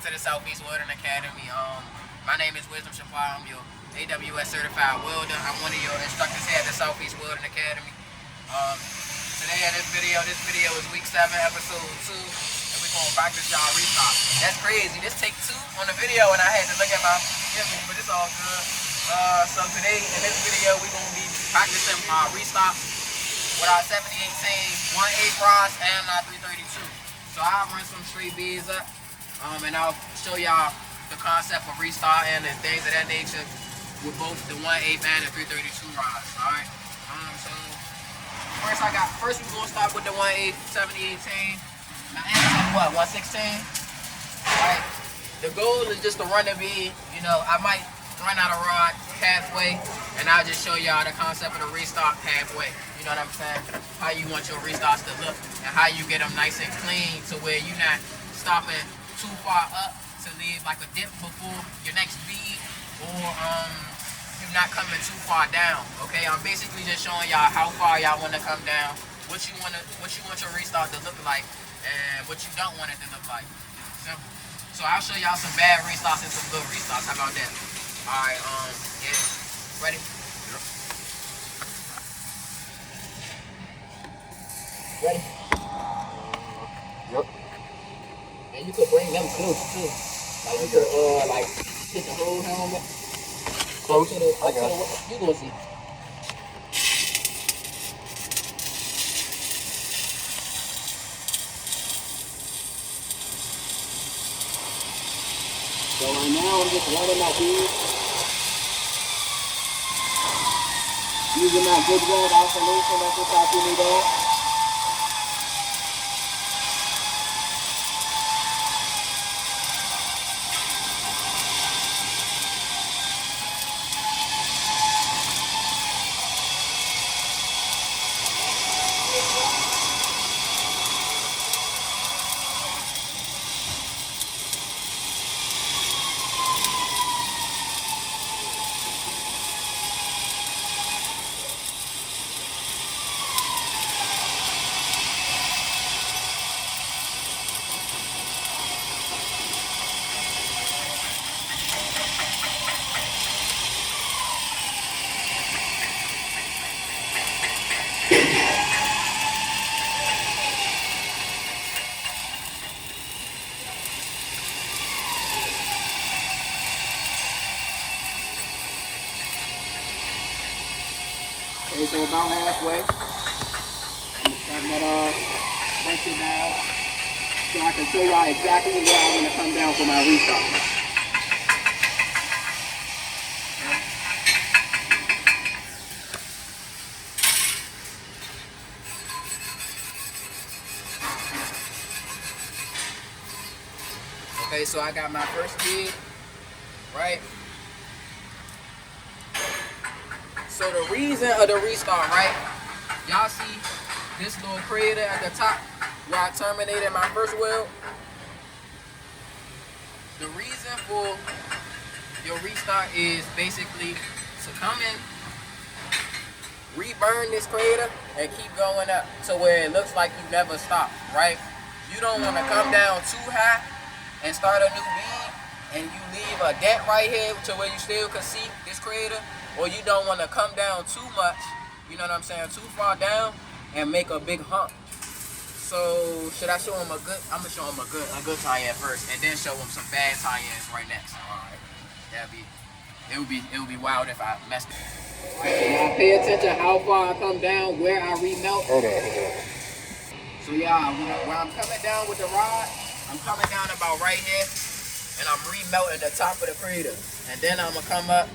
to the Southeast Welding Academy. My name is Wisdom Shafar. I'm your AWS certified welder. I'm one of your instructors here at the Southeast Welding Academy. Today in this video is week 7, episode 2, and we're gonna practice y'all restart. That's crazy. This take 2 on the video, and I had to look at my image, but it's all good. So today in this video, we're gonna be practicing restart with our 7018 1/8 rods and our 332. So I'll run some straight beads up, and I'll show y'all the concept of restart and things of that nature with both the 1/8 and the 332 rods. All right. So first we're gonna start with the 1/8 7018. My amp is what, 116. All right. The goal is just to run the bead. You know, I might run out of rod halfway, and I'll just show y'all the concept of the restart halfway. You know what I'm saying? How you want your restarts to look and how you get them nice and clean to where you're not stopping too far up to leave like a dip before your next bead, or you're not coming too far down. Okay, I'm basically just showing y'all how far y'all want to come down, what you want your restart to look like, and what you don't want it to look like. Simple. So I'll show y'all some bad restarts and some good restarts. How about that? All right. Yeah. Ready? Ready? Yep. And you could bring them close too. Like you could like hit the whole helmet. Close? You gonna see. So right now I'm just running my bead. Using that good weld isolation that's what I need on. Okay, so about halfway. I'm starting that press it down so I can show y'all exactly where I'm going to come down for my restart. Okay, so I got my first bead, right? So the reason of the restart, right? Y'all see this little crater at the top where I terminated my first weld? The reason for your restart is basically to come in, reburn this crater, and keep going up to where it looks like you never stopped, right? You don't want to come down too high and start a new bead, and you leave a dent right here to where you still can see this crater. Or you don't want to come down too much, you know what I'm saying, too far down and make a big hump. So should I show him I'm gonna show him a good tie-in first, and then show him some bad tie-ins right next. Alright. It would be wild if I messed it. Alright, so now pay attention how far I come down, where I remelt. Hold on. So yeah, when I'm coming down with the rod, I'm coming down about right here, and I'm remelting the top of the crater. And then I'm gonna come up,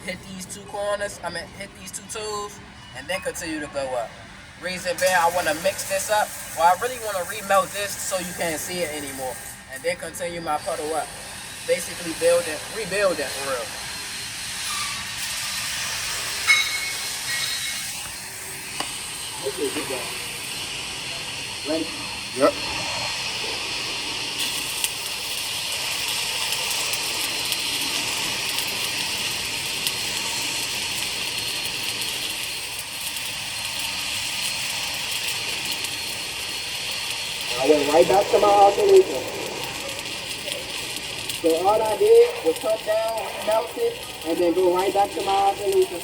hit these two corners, hit these two toes, and then continue to go up. Reason being, I want to mix this up, or I really want to remelt this so you can't see it anymore, and then continue my puddle up. Basically rebuild it for real. Okay, good job. Ready? Yep. I went right back to my oscillation. So all I did was come down, melt it, and then go right back to my solution.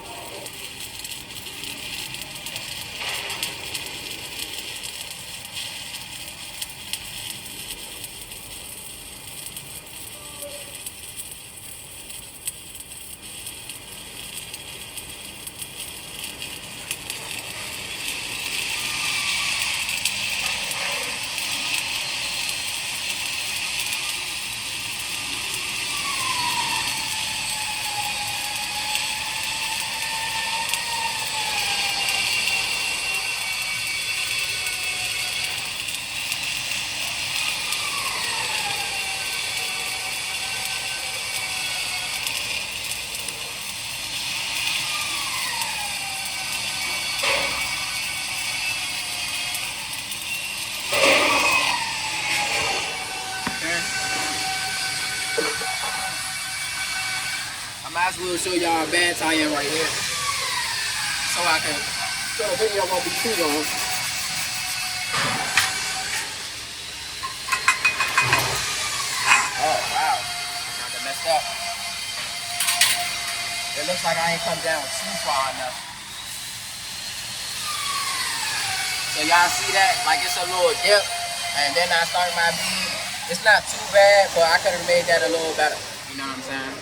I might as well show y'all a bad tie-in right here, so I can, so the video won't be too long. Oh wow, got that messed up. It looks like I ain't come down too far enough. So y'all see that? Like it's a little dip, and then I start my bead. It's not too bad, but I could have made that a little better. You know what I'm saying?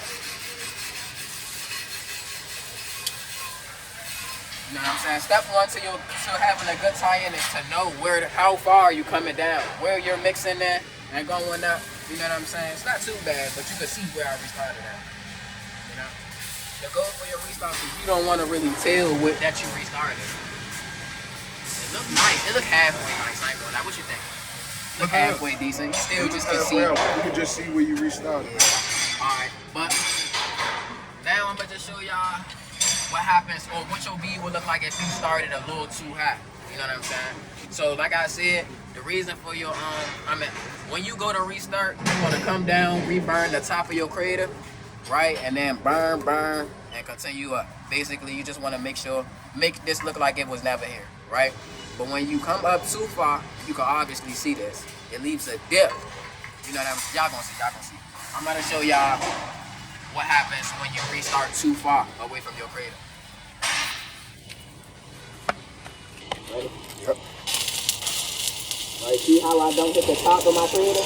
You know what I'm saying? Step one to having a good tie-in is to know how far you coming down, where you're mixing that and going up. You know what I'm saying? It's not too bad, but you can see where I restarted at. You know? The goal for your restart is you don't want to really tell that you restarted. It look nice. It look halfway nice. I ain't gonna lie. What you think? Look halfway decent. You still just can see. You can just see where you restarted. Alright, but now I'm gonna just show y'all what happens or what your bead would look like if you started a little too high. You know what I'm saying? So like I said, the reason for your when you go to restart, you're gonna come down, reburn the top of your crater, right? And then burn, and continue up. Basically, you just wanna make this look like it was never here, right? But when you come up too far, you can obviously see this. It leaves a dip. You know what I'm saying? Y'all gonna see. I'm gonna show y'all what happens when you restart too far away from your crater. Ready? Yep. Alright, see how I don't hit the top of my crater?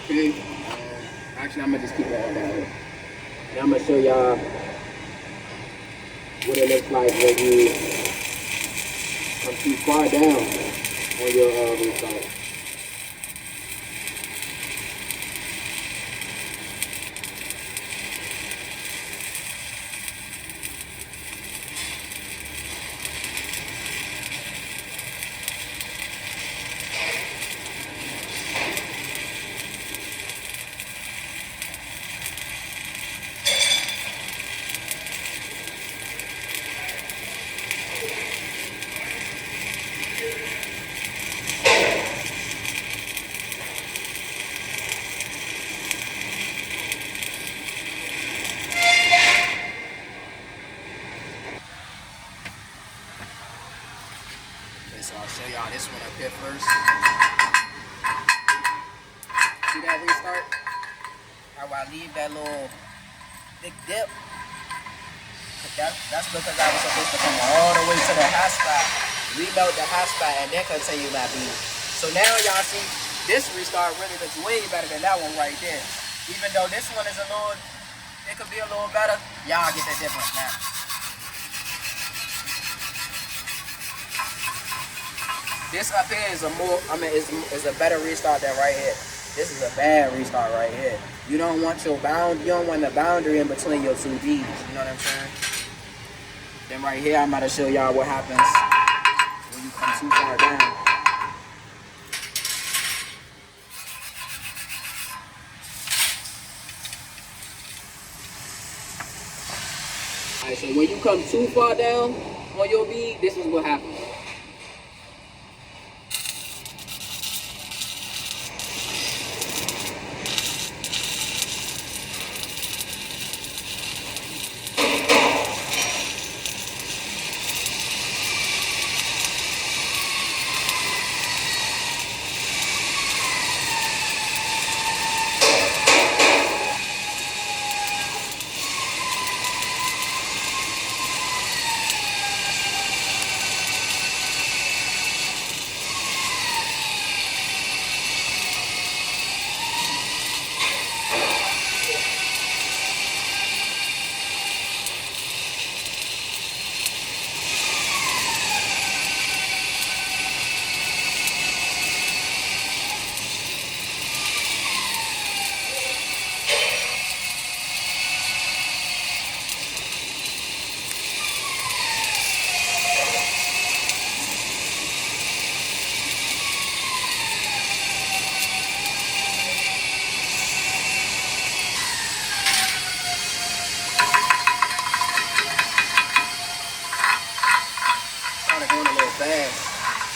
Okay. Actually, I'm gonna just keep it all down here. Now I'm gonna show y'all what it looks like when you come too far down on your restart. So I'll show y'all this one up here first. See that restart? How I leave that little big dip? That's because I was supposed to come all the way to the high spot, remelt the high spot, and then continue my bead. So now y'all see, this restart really looks way better than that one right there. Even though this one is it could be a little better, y'all get the difference now. This up here is is a better restart than right here. This is a bad restart right here. You don't want the boundary in between your two beads. You know what I'm saying? Then right here, I'm about to show y'all what happens when you come too far down. Alright, so when you come too far down on your bead, this is what happens.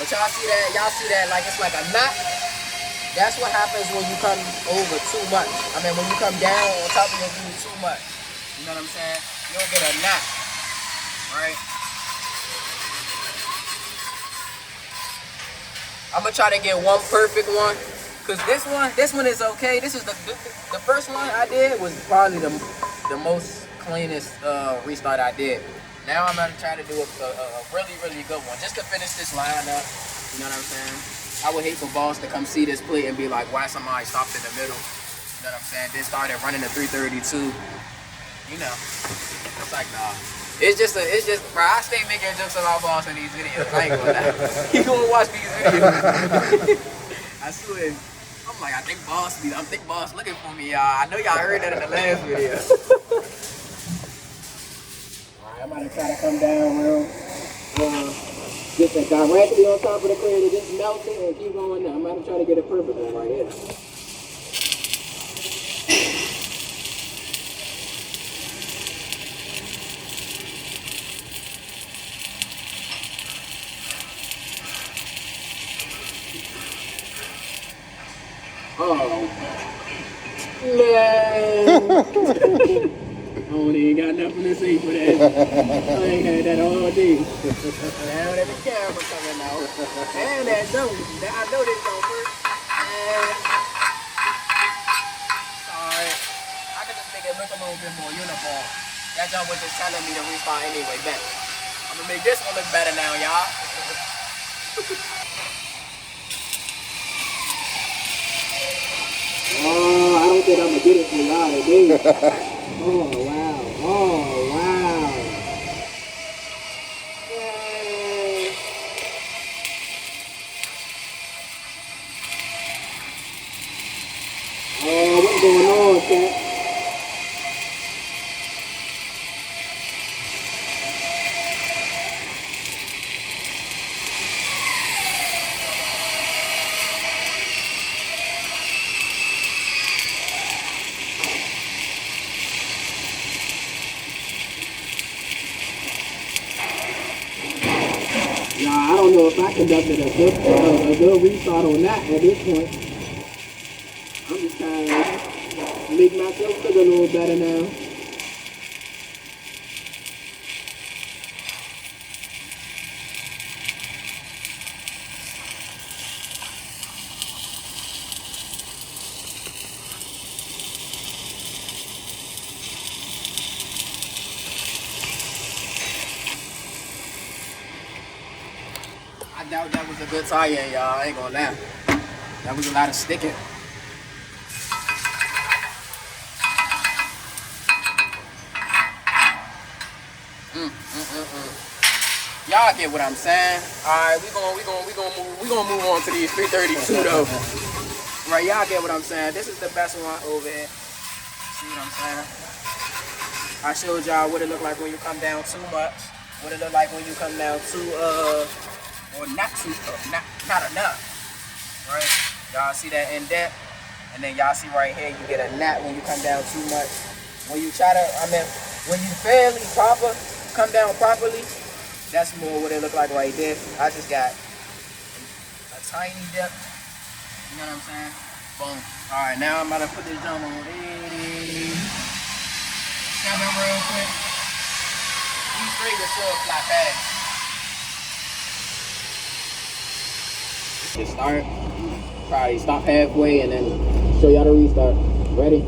But y'all see that? Y'all see that like it's like a knot? That's what happens when you come over too much. I mean, when you come down on top of your beam too much. You know what I'm saying? You'll get a knot, right? I'm gonna try to get one perfect one. Cause this one is okay. This is the first one I did was probably the most cleanest restart I did. Now I'm gonna try to do a really good one just to finish this line up. You know what I'm saying? I would hate for boss to come see this plate and be like, why somebody stopped in the middle? You know what I'm saying? Then started running the 332. You know, it's like nah. It's just bro. I stay making jokes about boss in these videos. I ain't gonna lie. He gonna watch these videos. I swear. I'm like, I think boss looking for me, y'all. I know y'all heard that in the last video. Alright, I'm gonna try to come down real. Just directly on top of the crater, just melt it and keep going down. I'm gonna try to get a perfect one right here. Oh, man. I don't even got nothing to say for that. I ain't had that all day. Now that the camera coming out. And that don't. I know this don't work. And sorry. I could just make it look a little bit more uniform. That jump was just telling me to restart anyway. Bet. I'm gonna make this one look better now, y'all. Oh, I don't think I'm gonna get it for y'all today. Oh, wow. Oh, wow. Yay. Oh, what's going on, chat? I don't know if I conducted a good restart on that at this point. I'm just trying to make myself look a little better now. I doubt that was a good tie-in, y'all. I ain't gonna lie. That was a lot of sticking. Y'all get what I'm saying? Alright, we gonna move on to these 332 though. Right, y'all get what I'm saying? This is the best one over here. See what I'm saying? I showed y'all what it look like when you come down too much. What it look like when you come down too or not too not enough. Right? Y'all see that in depth? And then y'all see right here you get a knot when you come down too much. When you try to when you fairly come down properly, that's more what it look like right there. I just got a tiny dip. You know what I'm saying? Boom. Alright, now I'm about to put this jump on 80. 7 real quick. These straight will still fly fast. Just start. Probably stop halfway and then show y'all the restart. Ready?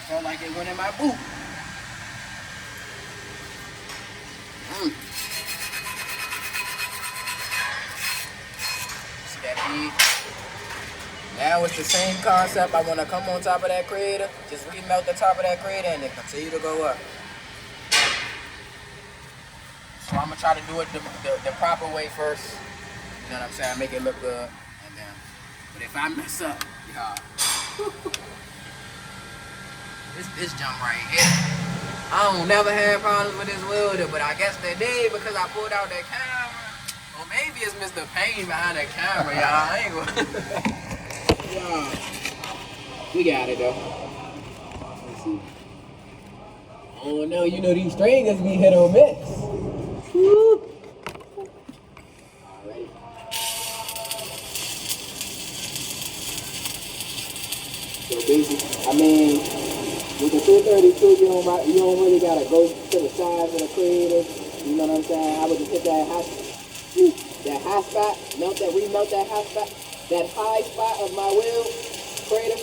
felt like it went in my boot. See that bead? Now it's the same concept. I want to come on top of that crater, just remelt the top of that crater, and then continue to go up. So I'm gonna try to do it the proper way first. You know what I'm saying? Make it look good, and then. But if I mess up, y'all, this jump right here. I don't never have problems with this welder, but I guess they did because I pulled out that camera. Or maybe it's Mr. Payne behind that camera, y'all. I ain't gonna. Y'all, we got it though. Let's see. Oh no, you know these stringers be hit or miss. Woo. Alrighty. So basically, I mean, with the 232, you don't really gotta go to the sides of the crater. You know what I'm saying? I would just hit that high spot, remelt that high spot, that high spot of my wheel crater,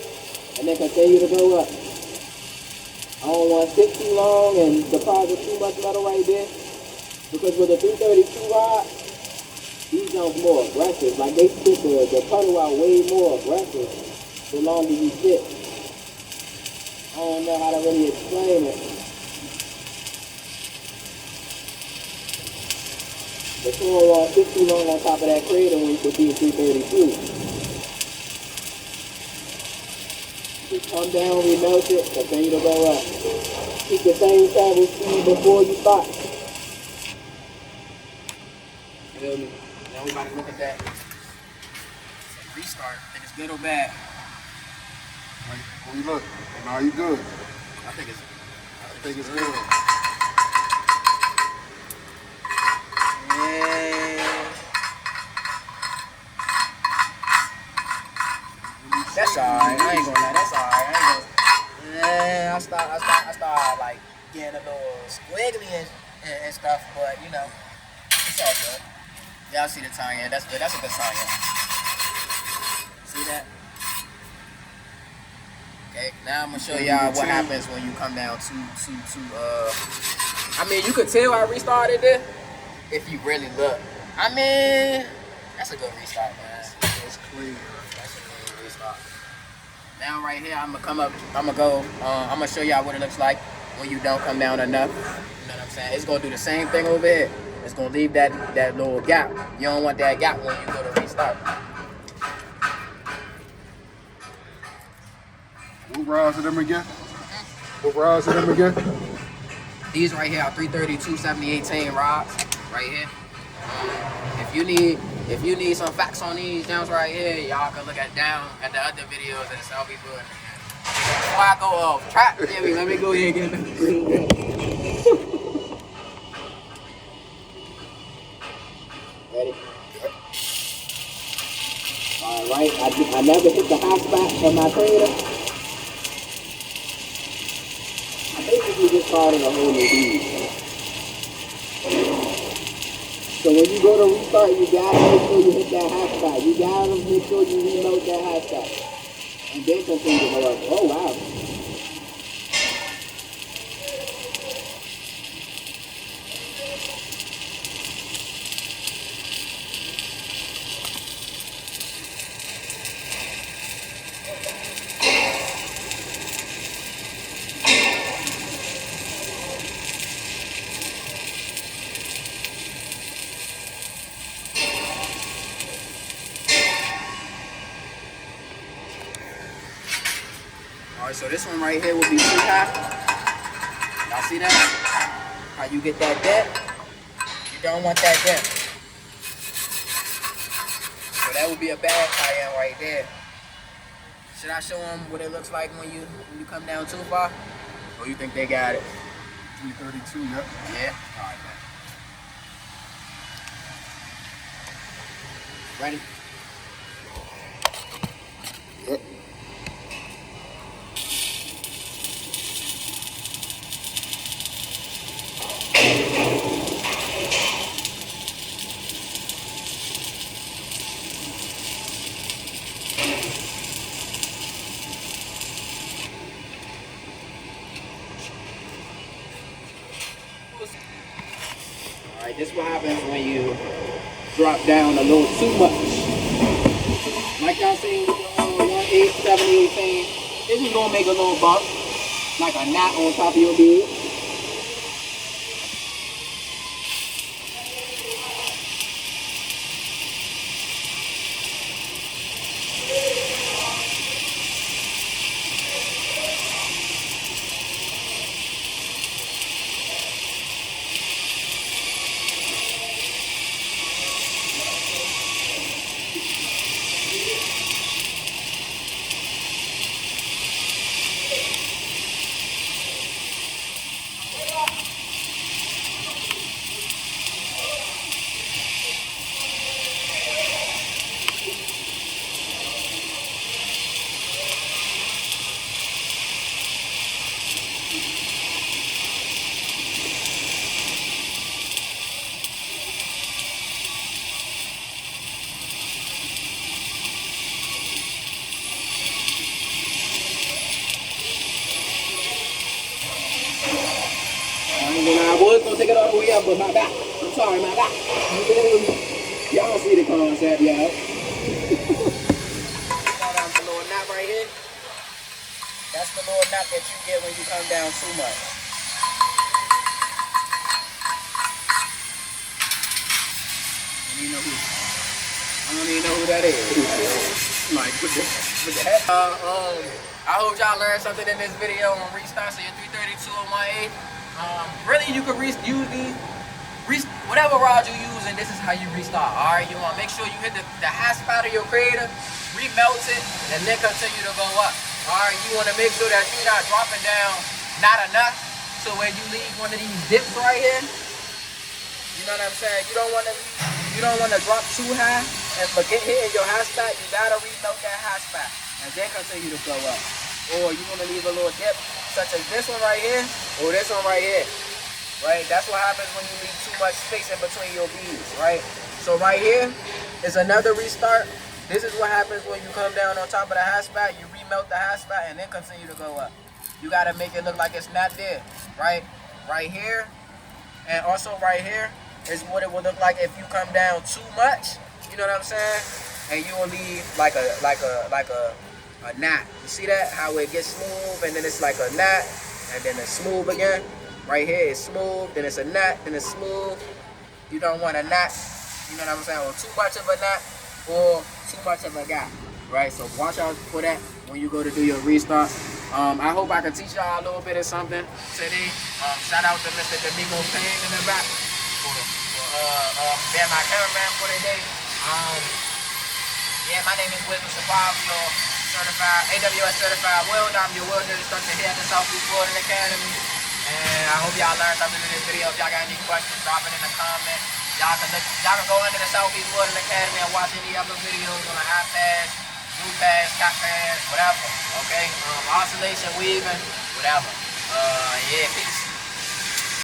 and then continue to go up. I don't want to sit too long and deposit too much metal right there, because with a 332 rod, these jumps more aggressive. Like they spit the puddle out way more aggressive the longer you sit. I don't know how to really explain it. But you don't want to sit too long on top of that crater when you could be 332. Just come down, remelt it, continue to go up. Keep the same travel speed before you stop. Feel me? Now we about to look at that. Restart. Think it's good or bad? When you look, no, you good. I think it's good. Yeah. That's alright. I ain't gonna lie. That's alright. Yeah, I start like getting a little squiggly and stuff, but you know, it's all good. Y'all see the tongue, yeah? That's good. That's a good sign, yeah. See that? Okay, now I'm gonna show y'all what happens when you come down to I mean, you could tell I restarted it if you really look. I mean, that's a good restart, man. It's clean. That's a good restart. Now right here, I'm gonna show y'all what it looks like when you don't come down enough. You know what I'm saying? It's gonna do the same thing over here. It's gonna leave that little gap. You don't want that gap when you go to restart. What rods are them again? What rods are them again? These right here are 332 7018 rods right here. If you need some facts on these jumps right here, y'all can look at the other videos of the Selfie Wood. Before I go off track, let me go ahead and get them. Ready? Alright, I never hit the high spot of my crater. I basically just started a whole new bead. So when you go to restart, you gotta make sure you hit that high spot. You gotta make sure you reload that high spot. And then continue to go up. Oh wow. Alright, so this one right here will be too high. Y'all see that? How you get that depth? You don't want that depth. So that would be a bad tie-in right there. Should I show them what it looks like when you come down too far? Or you think they got it? 332, yep. Yeah? Alright, man. Ready? Yep. this what happens when you drop down a little too much. Like y'all seen with the 1/8/70/18, this is gonna make a little bump, like a knot on top of your bead. I was gonna take it all the way up, but my back. I'm sorry, my back. Y'all see the concept, y'all. That's the little knot right here. That's the little knot that you get when you come down too much. I don't even know who that is. Like, with the head. I hope y'all learned something in this video on restart. So your 332 on 1/8. Really, you can use these, whatever rod you use, and this is how you restart. All right, you want to make sure you hit the high spot of your creator, remelt it, and then continue to go up. All right, you want to make sure that you're not dropping down not enough, so when you leave one of these dips right here, you know what I'm saying? You don't want to drop too high and forget hitting your high spot. You gotta remelt that high spot, and then continue to go up. Or you want to leave a little dip, such as this one right here, or this one right here, right? That's what happens when you leave too much space in between your beads, right? So right here is another restart. This is what happens when you come down on top of the high spot. You remelt the high spot and then continue to go up. You got to make it look like it's not there, right? Right here, and also right here is what it would look like if you come down too much. You know what I'm saying? And you will leave like a knot. You see that? How it gets smooth and then it's like a knot and then it's smooth again. Right here it's smooth, then it's a knot, then it's smooth. You don't want a knot, you know what I'm saying, or too much of a knot or too much of a gap, right? So watch out for that when you go to do your restart. I hope I can teach y'all a little bit of something today. Shout out to Mr. Domingo Payne in the back for being my cameraman for the day. Yeah, my name is Wisdom Shabazio, certified, AWS certified welder. I'm your welder instructor here at the Southeast Welding Academy. And I hope y'all learned something in this video. If y'all got any questions, drop it in the comments. Y'all can go into the Southeast Welding Academy and watch any other videos on the hot pads, blue pads, cop pads, whatever. Okay? Oscillation, weaving, whatever. Yeah, peace.